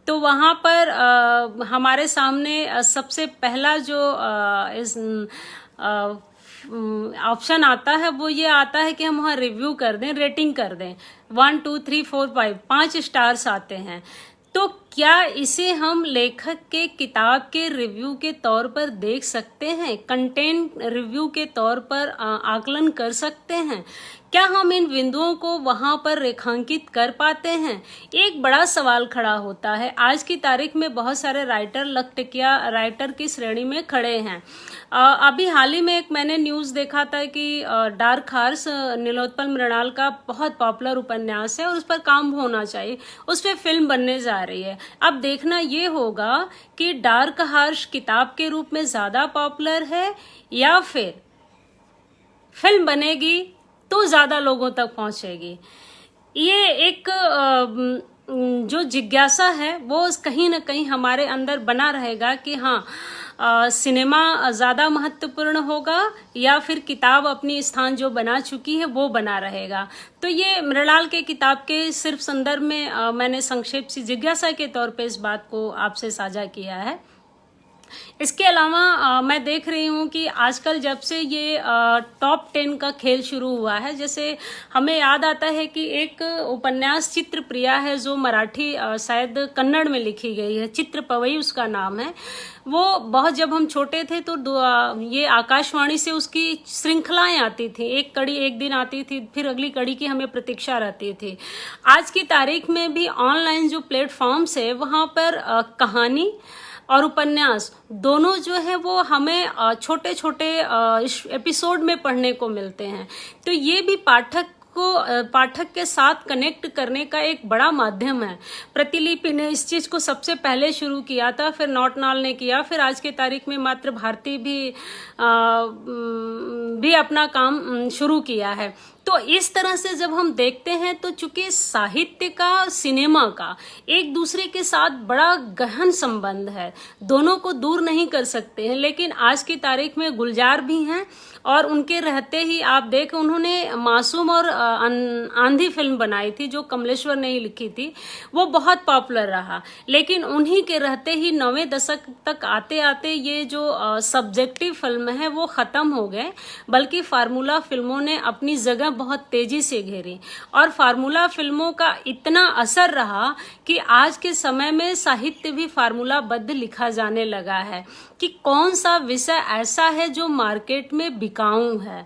तो वहाँ पर हमारे सामने सबसे पहला जो ऑप्शन आता है वो ये आता है कि हम वहाँ रिव्यू कर दें, रेटिंग कर दें। 1 2 3 4 5 स्टार्स आते हैं। तो क्या इसे हम लेखक के किताब के रिव्यू के तौर पर देख सकते हैं? कंटेंट रिव्यू के तौर पर आकलन कर सकते हैं? क्या हम इन बिंदुओं को वहां पर रेखांकित कर पाते हैं? एक बड़ा सवाल खड़ा होता है। आज की तारीख में बहुत सारे राइटर लखटकिया राइटर की श्रेणी में खड़े हैं। अभी हाल ही में एक मैंने न्यूज देखा था कि डार्क हार्स नीलोत्पल मृणाल का बहुत पॉपुलर उपन्यास है और उस पर काम होना चाहिए, उस पर फिल्म बनने जा रही है। अब देखना ये होगा कि डार्क हार्स किताब के रूप में ज्यादा पॉपुलर है या फिर फिल्म बनेगी तो ज्यादा लोगों तक पहुंचेगी। ये एक जो जिज्ञासा है वो कहीं ना कहीं हमारे अंदर बना रहेगा कि हाँ, सिनेमा ज्यादा महत्वपूर्ण होगा या फिर किताब अपनी स्थान जो बना चुकी है वो बना रहेगा। तो ये मृणाल के किताब के सिर्फ संदर्भ में मैंने संक्षेप सी जिज्ञासा के तौर पे इस बात को आपसे साझा किया है। इसके अलावा मैं देख रही हूँ कि आजकल जब से ये टॉप 10 का खेल शुरू हुआ है, जैसे हमें याद आता है कि एक उपन्यास चित्रप्रिया है जो मराठी शायद कन्नड़ में लिखी गई है, चित्रपवई उसका नाम है। वो बहुत जब हम छोटे थे तो ये आकाशवाणी से उसकी श्रृंखलाएं आती थी, एक कड़ी एक दिन आती थी, फिर अगली कड़ी की हमें प्रतीक्षा रहती थी। आज की तारीख में भी ऑनलाइन जो प्लेटफॉर्म्स है वहां पर कहानी और उपन्यास दोनों जो है वो हमें छोटे छोटे एपिसोड में पढ़ने को मिलते हैं। तो ये भी पाठक पाठक के साथ कनेक्ट करने का एक बड़ा माध्यम है। प्रतिलिपि ने इस चीज को सबसे पहले शुरू किया था, फिर नौटनाल ने किया, फिर आज के तारीख में मात्र भारती भी अपना काम शुरू किया है। तो इस तरह से जब हम देखते हैं तो चूंकि साहित्य का सिनेमा का एक दूसरे के साथ बड़ा गहन संबंध है, दोनों को दूर नहीं कर सकते हैं। लेकिन आज की तारीख में गुलजार भी हैं और उनके रहते ही आप देख, उन्होंने मासूम और आंधी फिल्म बनाई थी जो कमलेश्वर ने ही लिखी थी, वो बहुत पॉपुलर रहा। लेकिन उन्हीं के रहते ही 90वें दशक तक आते आते ये जो सब्जेक्टिव फिल्म है वो खत्म हो गए, बल्कि फार्मूला फिल्मों ने अपनी जगह बहुत तेजी से घेरी। और फार्मूला फिल्मों का इतना असर रहा कि आज के समय में साहित्य भी फार्मूलाबद्ध लिखा जाने लगा है कि कौन सा विषय ऐसा है जो मार्केट में बिकाऊ है,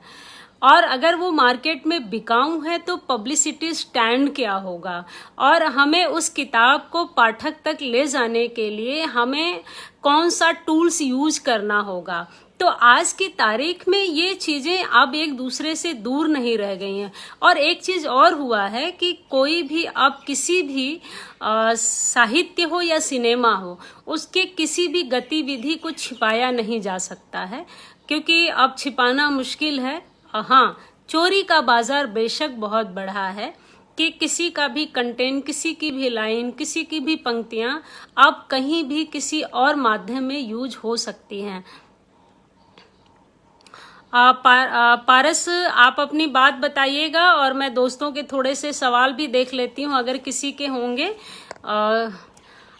और अगर वो मार्केट में बिकाऊ है तो पब्लिसिटी स्टैंड क्या होगा, और हमें उस किताब को पाठक तक ले जाने के लिए हमें कौन सा टूल्स यूज करना होगा। तो आज की तारीख में ये चीजें अब एक दूसरे से दूर नहीं रह गई हैं। और एक चीज और हुआ है कि कोई भी अब किसी भी साहित्य हो या सिनेमा हो, उसके किसी भी गतिविधि को छिपाया नहीं जा सकता है, क्योंकि अब छिपाना मुश्किल है। हाँ, चोरी का बाजार बेशक बहुत बढ़ा है कि किसी का भी कंटेंट, किसी की भी लाइन, किसी की भी पंक्तियां अब कहीं भी किसी और माध्यम में यूज हो सकती हैं। पारस, आप अपनी बात बताइएगा और मैं दोस्तों के थोड़े से सवाल भी देख लेती हूँ अगर किसी के होंगे।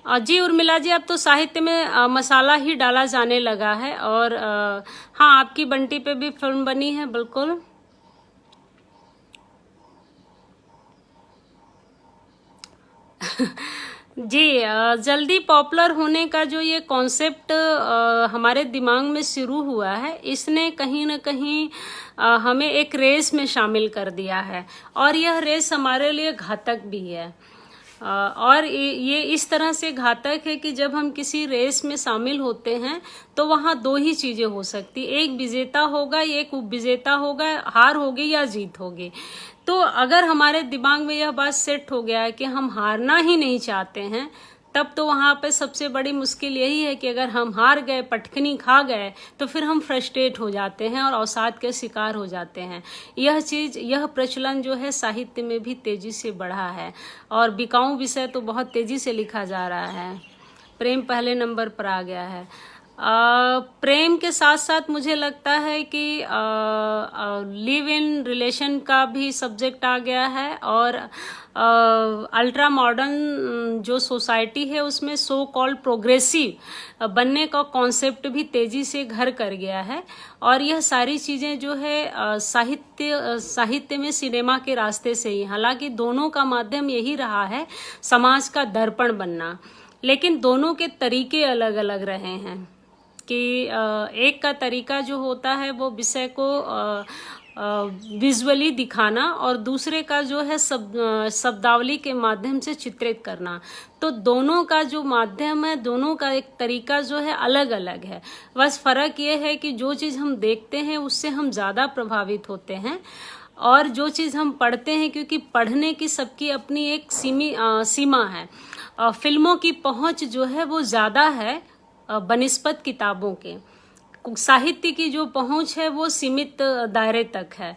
जी उर्मिला जी, अब तो साहित्य में मसाला ही डाला जाने लगा है, और हाँ, आपकी बंटी पे भी फिल्म बनी है, बिल्कुल। जी, जल्दी पॉपुलर होने का जो ये कॉन्सेप्ट हमारे दिमाग में शुरू हुआ है, इसने कहीं ना कहीं हमें एक रेस में शामिल कर दिया है, और यह रेस हमारे लिए घातक भी है। और ये इस तरह से घातक है कि जब हम किसी रेस में शामिल होते हैं तो वहाँ दो ही चीजें हो सकती, एक विजेता होगा, एक उपविजेता होगा, हार होगी या जीत होगी। तो अगर हमारे दिमाग में यह बात सेट हो गया है कि हम हारना ही नहीं चाहते हैं, तब तो वहाँ पे सबसे बड़ी मुश्किल यही है कि अगर हम हार गए, पटखनी खा गए, तो फिर हम फ्रस्ट्रेट हो जाते हैं और अवसाद के शिकार हो जाते हैं। यह प्रचलन जो है साहित्य में भी तेजी से बढ़ा है, और बिकाऊ विषय तो बहुत तेजी से लिखा जा रहा है। प्रेम पहले नंबर पर आ गया है। प्रेम के साथ साथ मुझे लगता है कि लिव इन रिलेशन का भी सब्जेक्ट आ गया है, और अल्ट्रा मॉडर्न जो सोसाइटी है उसमें सो कॉल्ड प्रोग्रेसिव बनने का कॉन्सेप्ट भी तेजी से घर कर गया है। और यह सारी चीजें जो है साहित्य में सिनेमा के रास्ते से ही, हालांकि दोनों का माध्यम यही रहा है समाज का दर्पण बनना, लेकिन दोनों के तरीके अलग अलग रहे हैं। कि एक का तरीका जो होता है वो विषय को विजुअली दिखाना, और दूसरे का जो है शब्दावली के माध्यम से चित्रित करना। तो दोनों का जो माध्यम है, दोनों का एक तरीका जो है अलग अलग है। बस फर्क ये है कि जो चीज़ हम देखते हैं उससे हम ज़्यादा प्रभावित होते हैं, और जो चीज़ हम पढ़ते हैं, क्योंकि पढ़ने की सबकी अपनी एक सीमा है। फिल्मों की पहुंच जो है वो ज़्यादा है बनिस्बत किताबों के। साहित्य की जो पहुंच है वो सीमित दायरे तक है,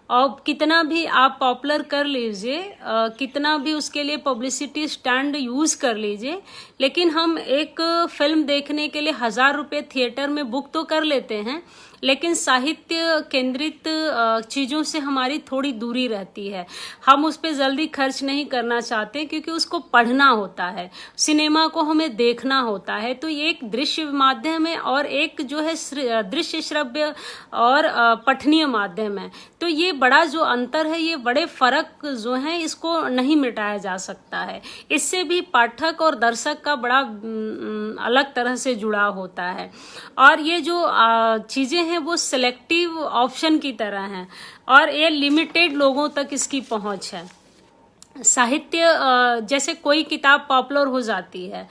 और कितना भी आप पॉपुलर कर लीजिए, कितना भी उसके लिए पब्लिसिटी स्टैंड यूज कर लीजिए, लेकिन हम एक फिल्म देखने के लिए 1000 रुपये थिएटर में बुक तो कर लेते हैं, लेकिन साहित्य केंद्रित चीज़ों से हमारी थोड़ी दूरी रहती है। हम उस पर जल्दी खर्च नहीं करना चाहते, क्योंकि उसको पढ़ना होता है, सिनेमा को हमें देखना होता है। तो ये एक दृश्य माध्यम है, और एक जो है दृश्य श्रव्य और पठनीय माध्यम है। तो ये बड़ा जो अंतर है, ये बड़े फर्क जो हैं, इसको नहीं मिटाया जा सकता है। इससे भी पाठक और दर्शक का बड़ा अलग तरह से जुड़ाव होता है, और ये जो चीजें हैं वो सिलेक्टिव ऑप्शन की तरह हैं, और ये लिमिटेड लोगों तक इसकी पहुंच है। साहित्य जैसे कोई किताब पॉपुलर हो जाती है,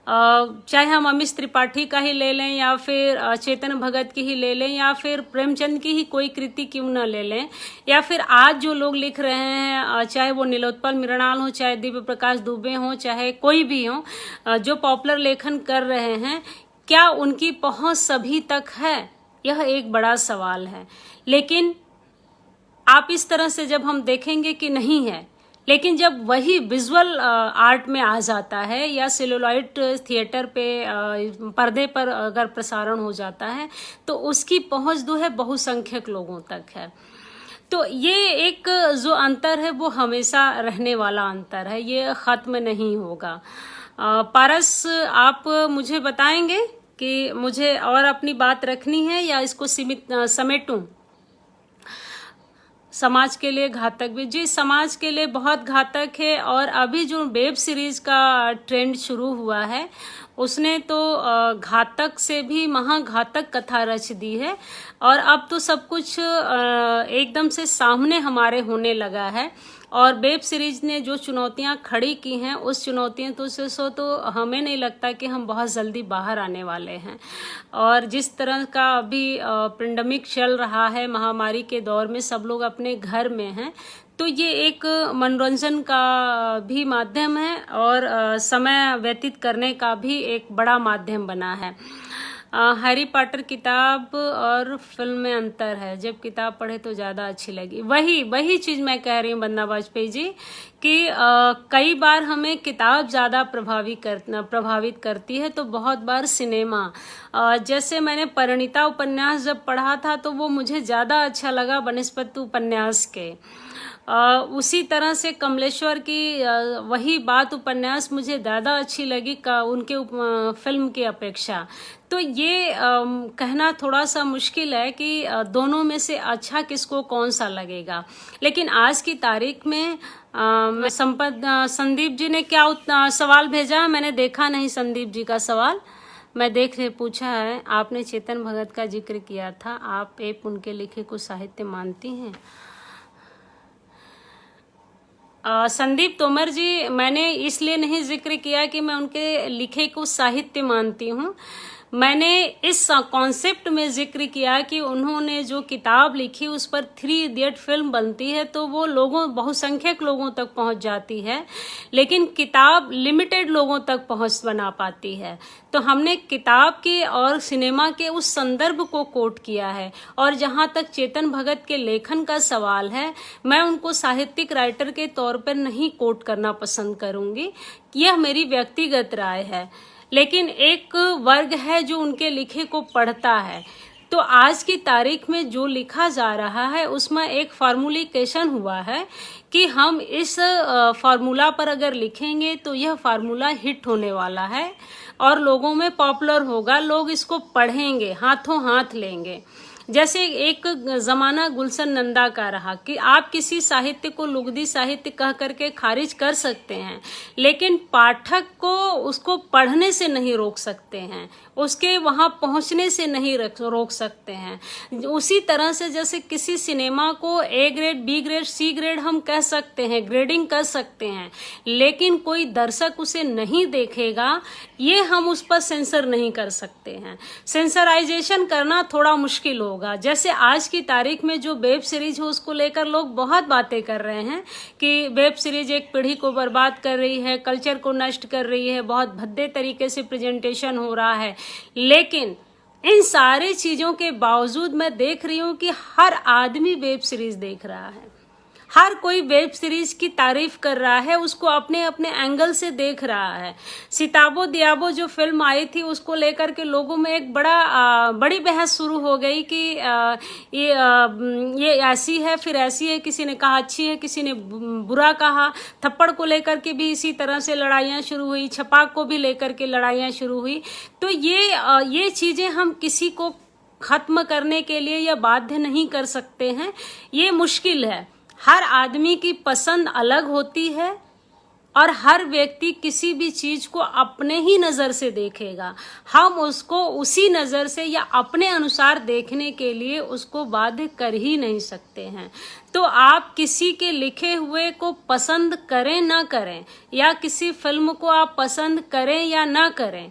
चाहे हम अमीश त्रिपाठी का ही ले लें या फिर चेतन भगत की ही ले लें या फिर प्रेमचंद की ही कोई कृति क्यों न ले लें, या फिर आज जो लोग लिख रहे हैं, चाहे वो नीलोत्पल मृणाल हो, चाहे दिव्य प्रकाश दुबे हो, चाहे कोई भी हो, जो पॉपुलर लेखन कर रहे हैं, क्या उनकी पहुंच सभी तक है? यह एक बड़ा सवाल है। लेकिन आप इस तरह से जब हम देखेंगे कि नहीं है, लेकिन जब वही विजुअल आर्ट में आ जाता है या सेलुलॉइड थिएटर पे पर्दे पर अगर प्रसारण हो जाता है तो उसकी पहुंच जो है बहुसंख्यक लोगों तक है। तो ये एक जो अंतर है वो हमेशा रहने वाला अंतर है, ये खत्म नहीं होगा। पारस, आप मुझे बताएंगे कि मुझे और अपनी बात रखनी है या इसको समेटूं? समाज के लिए घातक भी, जी समाज के लिए बहुत घातक है। और अभी जो वेब सीरीज का ट्रेंड शुरू हुआ है उसने तो घातक से भी महाघातक कथा रच दी है, और अब तो सब कुछ एकदम से सामने हमारे होने लगा है। और वेब सीरीज ने जो चुनौतियां खड़ी की हैं उस चुनौतियां तो हमें नहीं लगता कि हम बहुत जल्दी बाहर आने वाले हैं। और जिस तरह का अभी पेंडेमिक चल रहा है, महामारी के दौर में सब लोग अपने घर में हैं, तो ये एक मनोरंजन का भी माध्यम है और समय व्यतीत करने का भी एक बड़ा माध्यम बना है। हैरी पॉटर किताब और फिल्म में अंतर है, जब किताब पढ़े तो ज़्यादा अच्छी लगी। वही चीज़ मैं कह रही हूँ बंदा वाजपेयी जी कि कई बार हमें किताब ज़्यादा प्रभावित करती है तो बहुत बार सिनेमा। जैसे मैंने परिणीता उपन्यास जब पढ़ा था तो वो मुझे ज़्यादा अच्छा लगा बनस्पति उपन्यास के। उसी तरह से कमलेश्वर की वही बात उपन्यास मुझे ज़्यादा अच्छी लगी उनके फिल्म की अपेक्षा। तो ये कहना थोड़ा सा मुश्किल है कि दोनों में से अच्छा किसको कौन सा लगेगा। लेकिन आज की तारीख में संदीप जी ने क्या सवाल भेजा, मैंने देखा नहीं संदीप जी का सवाल। मैं पूछा है, आपने चेतन भगत का जिक्र किया था, आप एक उनके लिखे को साहित्य मानती हैं? संदीप तोमर जी, मैंने इसलिए नहीं जिक्र किया कि मैं उनके लिखे को साहित्य मानती हूँ। मैंने इस कॉन्सेप्ट में जिक्र किया कि उन्होंने जो किताब लिखी उस पर 3 इडियट फिल्म बनती है तो वो बहुसंख्यक लोगों तक पहुंच जाती है, लेकिन किताब लिमिटेड लोगों तक पहुंच बना पाती है। तो हमने किताब के और सिनेमा के उस संदर्भ को कोट किया है। और जहां तक चेतन भगत के लेखन का सवाल है, मैं उनको साहित्यिक राइटर के तौर पर नहीं कोट करना पसंद करूंगी, यह मेरी व्यक्तिगत राय है। लेकिन एक वर्ग है जो उनके लिखे को पढ़ता है। तो आज की तारीख में जो लिखा जा रहा है उसमें एक फार्मूलिकेशन हुआ है कि हम इस फार्मूला पर अगर लिखेंगे तो यह फार्मूला हिट होने वाला है और लोगों में पॉपुलर होगा, लोग इसको पढ़ेंगे, हाथों हाथ लेंगे। जैसे एक जमाना गुलशन नंदा का रहा कि आप किसी साहित्य को लुगदी साहित्य कह करके खारिज कर सकते हैं, लेकिन पाठक को उसको पढ़ने से नहीं रोक सकते हैं, उसके वहां पहुंचने से नहीं रोक सकते हैं। उसी तरह से जैसे किसी सिनेमा को A grade, B grade, C grade हम कह सकते हैं, ग्रेडिंग कर सकते हैं, लेकिन कोई दर्शक उसे नहीं देखेगा, ये हम उस पर सेंसर नहीं कर सकते हैं। सेंसराइजेशन करना थोड़ा मुश्किल होगा। जैसे आज की तारीख में जो वेब सीरीज हो उसको लेकर लोग बहुत बातें कर रहे हैं कि वेब सीरीज एक पीढ़ी को बर्बाद कर रही है, कल्चर को नष्ट कर रही है, बहुत भद्दे तरीके से प्रेजेंटेशन हो रहा है। लेकिन इन सारी चीजों के बावजूद मैं देख रही हूं कि हर आदमी वेब सीरीज देख रहा है, हर कोई वेब सीरीज की तारीफ कर रहा है, उसको अपने अपने एंगल से देख रहा है। सिताबो दियाबो जो फिल्म आई थी उसको लेकर के लोगों में एक बड़ी बहस शुरू हो गई कि ये ऐसी है फिर ऐसी है, किसी ने कहा अच्छी है, किसी ने बुरा कहा। थप्पड़ को लेकर के भी इसी तरह से लड़ाइयाँ शुरू हुई, छपाक को भी लेकर के लड़ाइयाँ शुरू हुई। तो ये चीजें हम किसी को खत्म करने के लिए या बाध्य नहीं कर सकते हैं, ये मुश्किल है। हर आदमी की पसंद अलग होती है, और हर व्यक्ति किसी भी चीज को अपने ही नजर से देखेगा। हम उसको उसी नजर से या अपने अनुसार देखने के लिए उसको बाध्य कर ही नहीं सकते हैं। तो आप किसी के लिखे हुए को पसंद करें ना करें, या किसी फिल्म को आप पसंद करें या ना करें,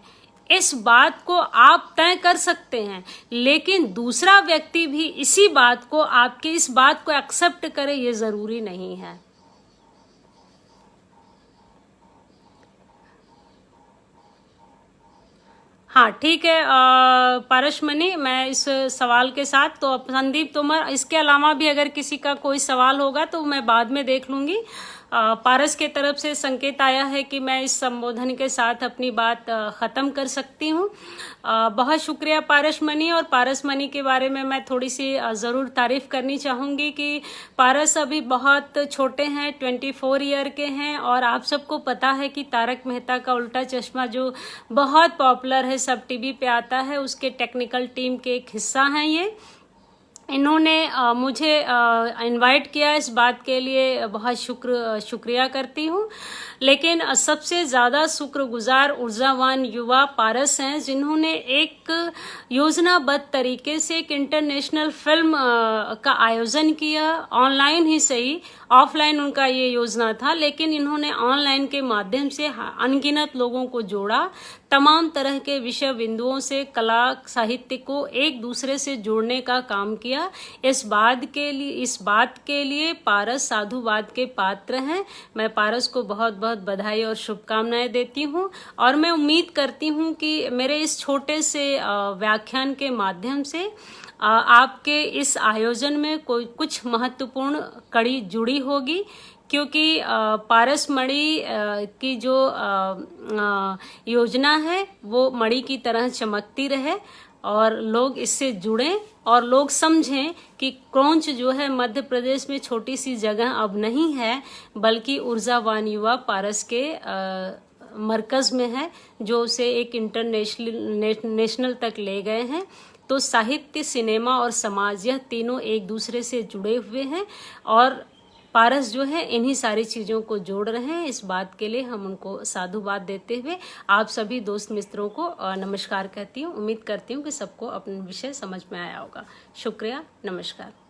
इस बात को आप तय कर सकते हैं, लेकिन दूसरा व्यक्ति भी इसी बात को, आपके इस बात को एक्सेप्ट करे, ये जरूरी नहीं है। हाँ ठीक है पारसमणि, मैं इस सवाल के साथ तो संदीप तोमर, इसके अलावा भी अगर किसी का कोई सवाल होगा तो मैं बाद में देख लूंगी। पारस के तरफ से संकेत आया है कि मैं इस संबोधन के साथ अपनी बात खत्म कर सकती हूँ। बहुत शुक्रिया पारसमणि। और पारसमणि के बारे में मैं थोड़ी सी जरूर तारीफ करनी चाहूंगी कि पारस अभी बहुत छोटे हैं, 24 ईयर के हैं, और आप सबको पता है कि तारक मेहता का उल्टा चश्मा जो बहुत पॉपुलर है, सब टीवी पे आता है, उसके टेक्निकल टीम के एक हिस्सा हैं ये। इन्होंने मुझे इनवाइट किया, इस बात के लिए बहुत शुक्रिया करती हूँ। लेकिन सबसे ज़्यादा शुक्रगुजार ऊर्जावान युवा पारस हैं, जिन्होंने एक योजनाबद्ध तरीके से एक इंटरनेशनल फिल्म का आयोजन किया। ऑनलाइन ही सही, ऑफलाइन उनका ये योजना था, लेकिन इन्होंने ऑनलाइन के माध्यम से अनगिनत लोगों को जोड़ा। तमाम तरह के विषय बिंदुओं से कला साहित्य को एक दूसरे से जोड़ने का काम किया। इस बात के लिए पारस साधुवाद के पात्र हैं। मैं पारस को बहुत बहुत बधाई और शुभकामनाएं देती हूं, और मैं उम्मीद करती हूं कि मेरे इस छोटे से व्याख्यान के माध्यम से आपके इस आयोजन में कोई कुछ महत्वपूर्ण कड़ी जुड़ी होगी, क्योंकि पारसमणि की जो योजना है वो मणि की तरह चमकती रहे, और लोग इससे जुड़ें और लोग समझें कि क्रौंच जो है मध्य प्रदेश में छोटी सी जगह अब नहीं है, बल्कि ऊर्जावान युवा पारस के मरकज में है, जो उसे एक नेशनल तक ले गए हैं। तो साहित्य, सिनेमा और समाज, यह तीनों एक दूसरे से जुड़े हुए हैं, और पारस जो है इन्हीं सारी चीजों को जोड़ रहे हैं। इस बात के लिए हम उनको साधुवाद देते हुए आप सभी दोस्त मित्रों को नमस्कार कहती हूँ। उम्मीद करती हूँ कि सबको अपना विषय समझ में आया होगा। शुक्रिया, नमस्कार।